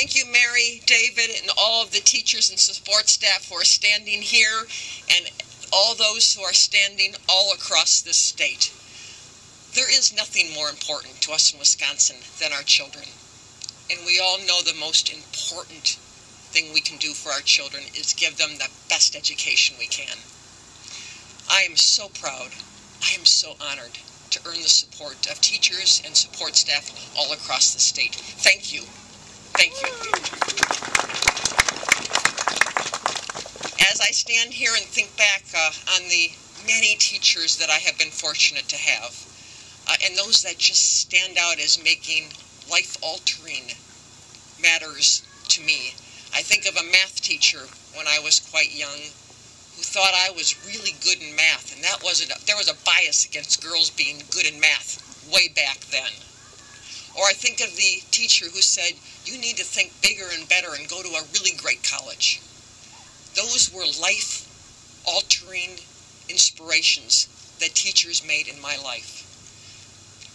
thank you, Mary, David, and all of the teachers and support staff who are standing here, and all those who are standing all across this state. There is nothing more important to us in Wisconsin than our children. And we all know the most important thing we can do for our children is give them the best education we can. I am so proud, I am so honored to earn the support of teachers and support staff all across the state. Thank you. Thank you. As I stand here and think back on the many teachers that I have been fortunate to have, and those that just stand out as making life-altering matters to me. I think of a math teacher when I was quite young who thought I was really good in math, and there was a bias against girls being good in math way back then. Or I think of the teacher who said, you need to think bigger and better and go to a really great college. Those were life-altering inspirations that teachers made in my life.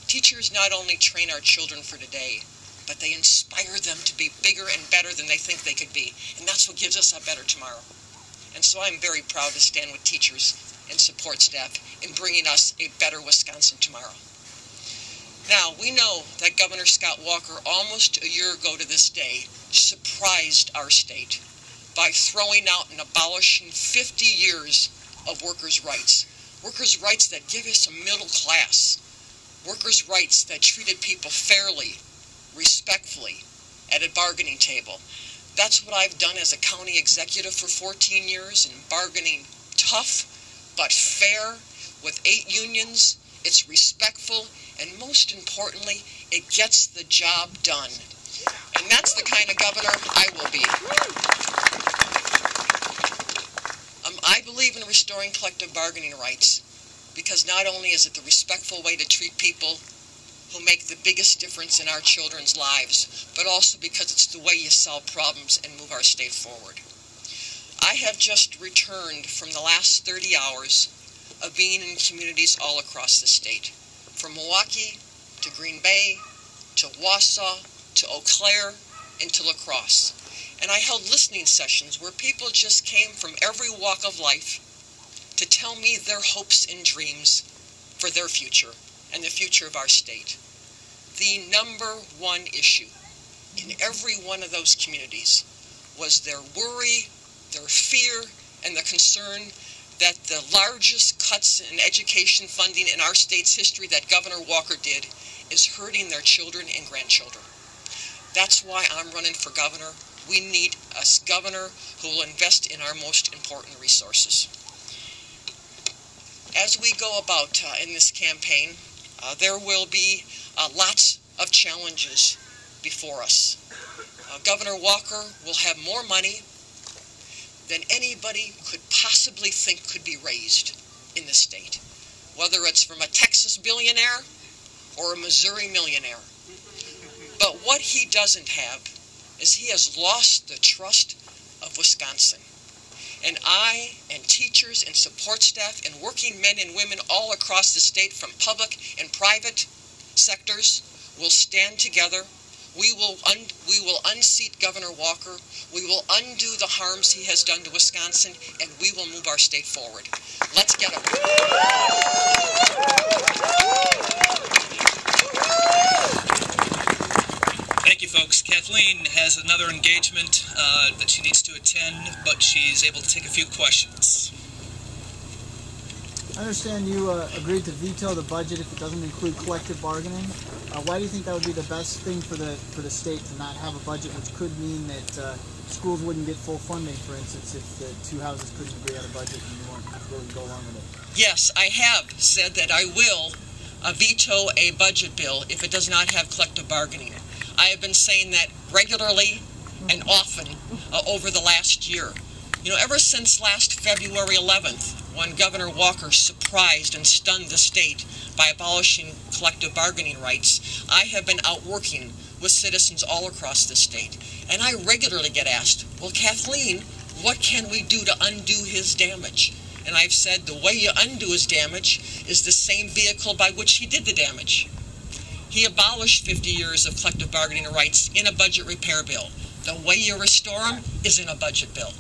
Teachers not only train our children for today, but they inspire them to be bigger and better than they think they could be. And that's what gives us a better tomorrow. And so I'm very proud to stand with teachers and support staff in bringing us a better Wisconsin tomorrow. Now, we know that Governor Scott Walker, almost a year ago to this day, surprised our state by throwing out and abolishing 50 years of workers' rights. Workers' rights that give us a middle class. Workers' rights that treated people fairly, respectfully, at a bargaining table. That's what I've done as a county executive for 14 years, and bargaining tough but fair with 8 unions. It's respectful, and most importantly, it gets the job done. And that's the kind of governor I will be. I believe in restoring collective bargaining rights, because not only is it the respectful way to treat people who make the biggest difference in our children's lives, but also because it's the way you solve problems and move our state forward. I have just returned from the last 30 hours of being in communities all across the state, from Milwaukee to Green Bay, to Wausau, to Eau Claire, and to La Crosse. And I held listening sessions where people just came from every walk of life to tell me their hopes and dreams for their future and the future of our state. The number one issue in every one of those communities was their worry, their fear, and the concern that the largest cuts in education funding in our state's history that Governor Walker did is hurting their children and grandchildren. That's why I'm running for governor. We need a governor who will invest in our most important resources. As we go about in this campaign, there will be lots of challenges before us. Governor Walker will have more money than anybody could possibly think could be raised in the state, whether it's from a Texas billionaire or a Missouri millionaire. But what he doesn't have is he has lost the trust of Wisconsin. And I and teachers and support staff and working men and women all across the state from public and private sectors will stand together. We will unseat Governor Walker. We will undo the harms he has done to Wisconsin, and we will move our state forward. Let's get him. Thank you, folks. Kathleen has another engagement that she needs to attend, but she's able to take a few questions. I understand you agreed to veto the budget if it doesn't include collective bargaining. Why do you think that would be the best thing for the state to not have a budget, which could mean that schools wouldn't get full funding, for instance, if the two houses couldn't agree on a budget and you weren't willing to go along with it? Yes, I have said that I will veto a budget bill if it does not have collective bargaining. I have been saying that regularly and often over the last year. You know, ever since last February 11th, when Governor Walker surprised and stunned the state by abolishing collective bargaining rights, I have been out working with citizens all across the state. And I regularly get asked, well, Kathleen, what can we do to undo his damage? And I've said the way you undo his damage is the same vehicle by which he did the damage. He abolished 50 years of collective bargaining rights in a budget repair bill. The way you restore them is in a budget bill.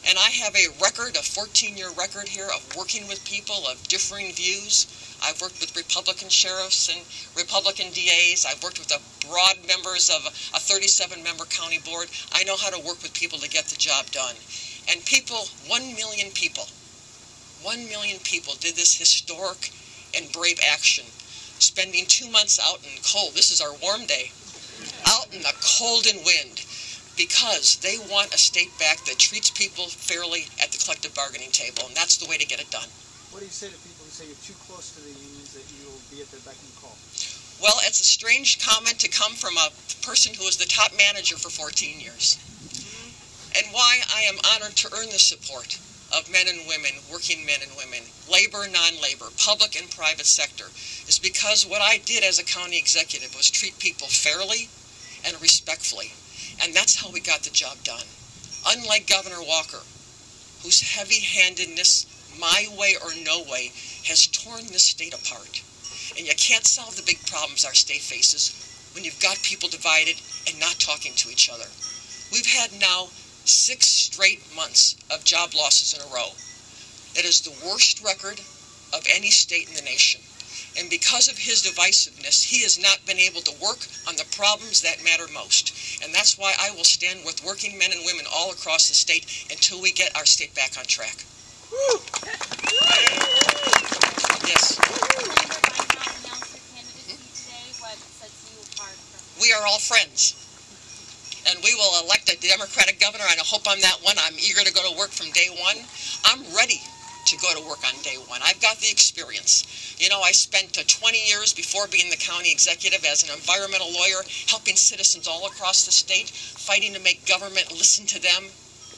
And I have a 14-year record here of working with people of differing views. I've worked with Republican sheriffs and Republican DAs. I've worked with the broad members of a 37-member county board. I know how to work with people to get the job done. And people, 1 million people did this historic and brave action, spending 2 months out in cold. This is our warm day, out in the cold and wind, because they want a state back that treats people fairly at the collective bargaining table, and that's the way to get it done. What do you say to people who say you're too close to the unions, that you'll be at their beck and call? Well, it's a strange comment to come from a person who was the top manager for 14 years. And why I am honored to earn the support of men and women, working men and women, labor, non-labor, public and private sector, is because what I did as a county executive was treat people fairly and respectfully. And that's how we got the job done. Unlike Governor Walker, whose heavy-handedness, my way or no way, has torn this state apart. And you can't solve the big problems our state faces when you've got people divided and not talking to each other. We've had now 6 straight months of job losses in a row. That is the worst record of any state in the nation. And because of his divisiveness, he has not been able to work on the problems that matter most. And that's why I will stand with working men and women all across the state until we get our state back on track. Yes. We are all friends. And we will elect a Democratic governor, and I hope I'm that one. I'm eager to go to work from day one. I'm ready to go to work on day one. I've got the experience. You know, I spent 20 years before being the county executive as an environmental lawyer, helping citizens all across the state, fighting to make government listen to them,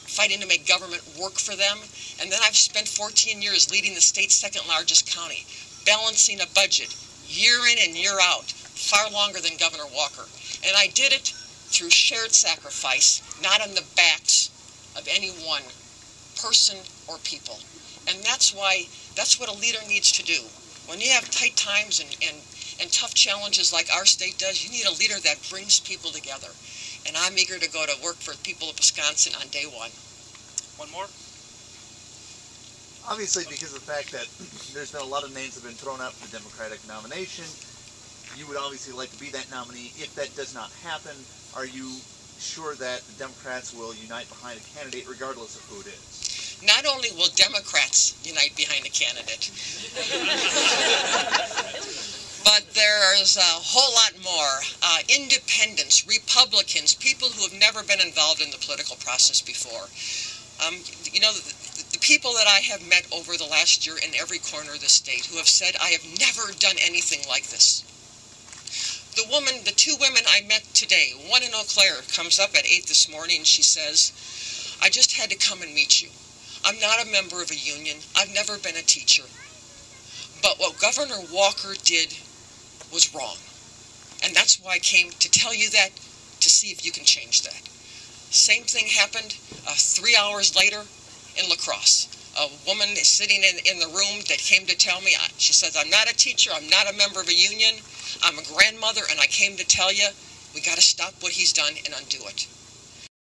fighting to make government work for them. And then I've spent 14 years leading the state's second largest county, balancing a budget year in and year out, far longer than Governor Walker. And I did it through shared sacrifice, not on the backs of any one person or people. And that's what a leader needs to do. When you have tight times and tough challenges like our state does, you need a leader that brings people together. And I'm eager to go to work for the people of Wisconsin on day one. One more? Obviously, because of the fact that there's been a lot of names that have been thrown out for the Democratic nomination, you would obviously like to be that nominee. If that does not happen, are you sure that the Democrats will unite behind a candidate regardless of who it is? Not only will Democrats unite behind a candidate, but there's a whole lot more. Independents, Republicans, people who have never been involved in the political process before. You know, the people that I have met over the last year in every corner of the state who have said, I have never done anything like this. The 2 women I met today, one in Eau Claire, comes up at 8 this morning and she says, I just had to come and meet you. I'm not a member of a union. I've never been a teacher. But what Governor Walker did was wrong. And that's why I came to tell you that, to see if you can change that. Same thing happened 3 hours later in La Crosse. A woman is sitting in the room that came to tell me, she says, I'm not a teacher, I'm not a member of a union, I'm a grandmother, and I came to tell you, we got to stop what he's done and undo it.